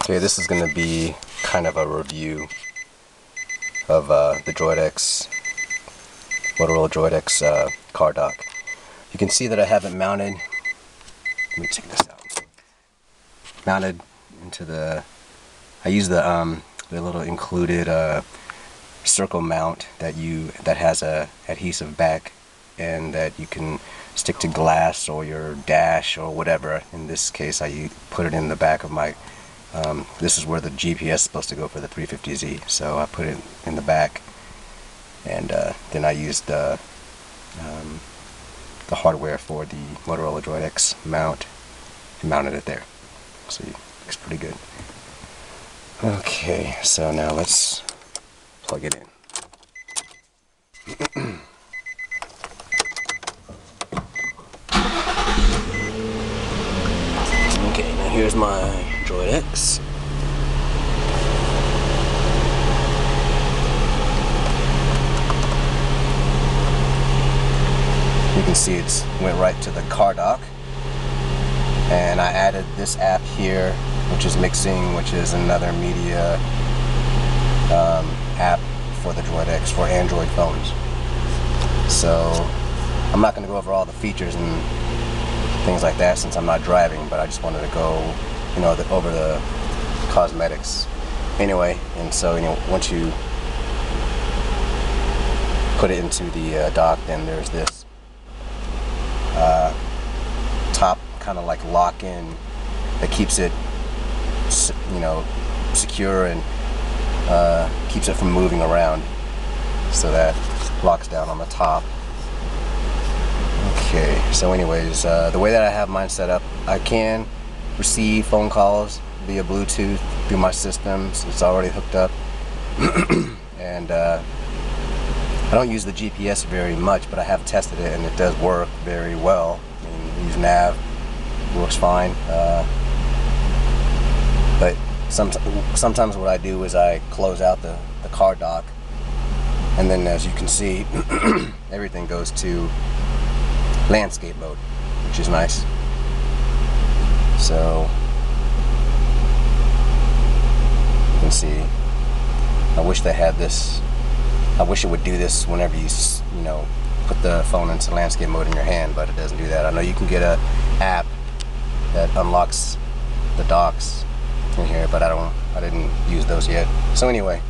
Okay, this is going to be kind of a review of the Droid X, Motorola Droid X car dock. You can see that I have it mounted. Let me check this out. Mounted into the. I use the little included circle mount that has a adhesive back, and that you can stick to glass or your dash or whatever. In this case, I put it in the back of my. This is where the GPS is supposed to go for the 350Z, so I put it in the back, and then I used the hardware for the Motorola Droid X mount and mounted it there. So it looks pretty good. Okay, so now let's plug it in. Okay, now here's my Droid X. You can see it went right to the car dock, and I added this app here, which is Mixing, which is another media app for the Droid X for Android phones. So I'm not going to go over all the features and things like that since I'm not driving, but I just wanted to go, over the cosmetics. Anyway, and so once you put it into the dock, then there's this top kind of like lock-in that keeps it, secure and keeps it from moving around. So that locks down on the top. Okay, so anyways, the way that I have mine set up, I can receive phone calls via Bluetooth through my systems. It's already hooked up. And I don't use the GPS very much, but I have tested it and it does work very well. I mean, use nav, works fine. But sometimes what I do is I close out the car dock, and then as you can see, everything goes to landscape mode, which is nice. So you can see, I wish they had this. I wish it would do this whenever you put the phone into landscape mode in your hand, but it doesn't do that. I know you can get an app that unlocks the docks in here, but I didn't use those yet. So anyway,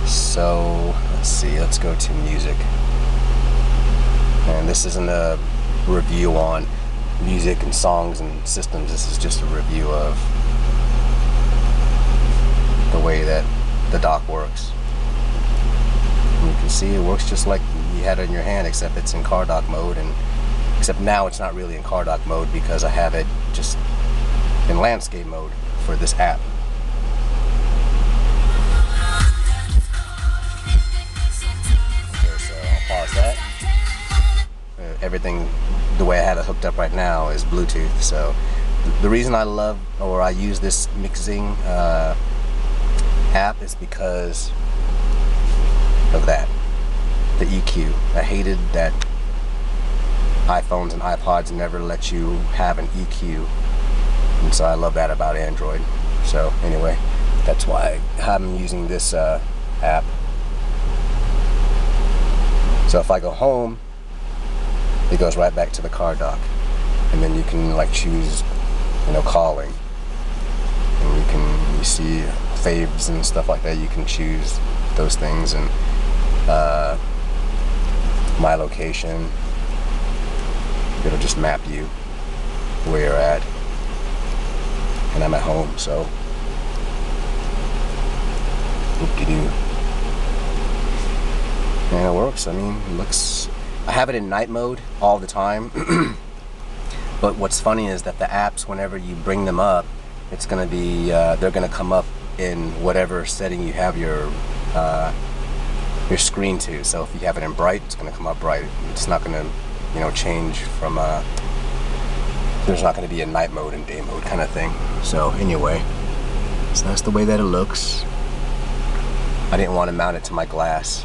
so let's see, let's go to music. And this isn't a review on music and songs and systems. This is just a review of the way that the dock works. And you can see it works just like you had it in your hand, except it's in car dock mode, and except now it's not really in car dock mode because I have it just in landscape mode for this app. Okay, so I'll pause that. Everything, the way I have it hooked up right now, is Bluetooth. So the reason I use this Mixing app is because of that, the EQ. I hated that iPhones and iPods never let you have an EQ, and so I love that about Android. So anyway, that's why I'm using this app. So if I go home, it goes right back to the car dock, and then you can choose calling, and you see faves and stuff like that. You can choose those things, and my location, it'll just map you where you're at, and I'm at home, so whoop-de-doo. And it works. I mean, it looks, I have it in night mode all the time. But what's funny is that the apps, whenever you bring them up, it's gonna be they're gonna come up in whatever setting you have your screen to. So if you have it in bright, it's gonna come up bright. It's not gonna change from there's not gonna be a night mode and day mode kind of thing. So anyway, so that's the way that it looks. I didn't want to mount it to my glass,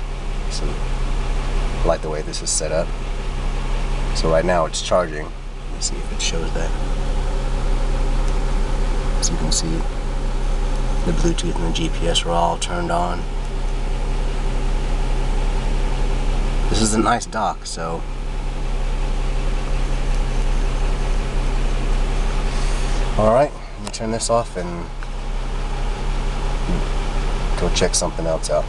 so I like the way this is set up. So right now it's charging. Let's see if it shows that. As you can see, the Bluetooth and the GPS are all turned on. This is a nice dock, so alright, let me turn this off and go check something else out.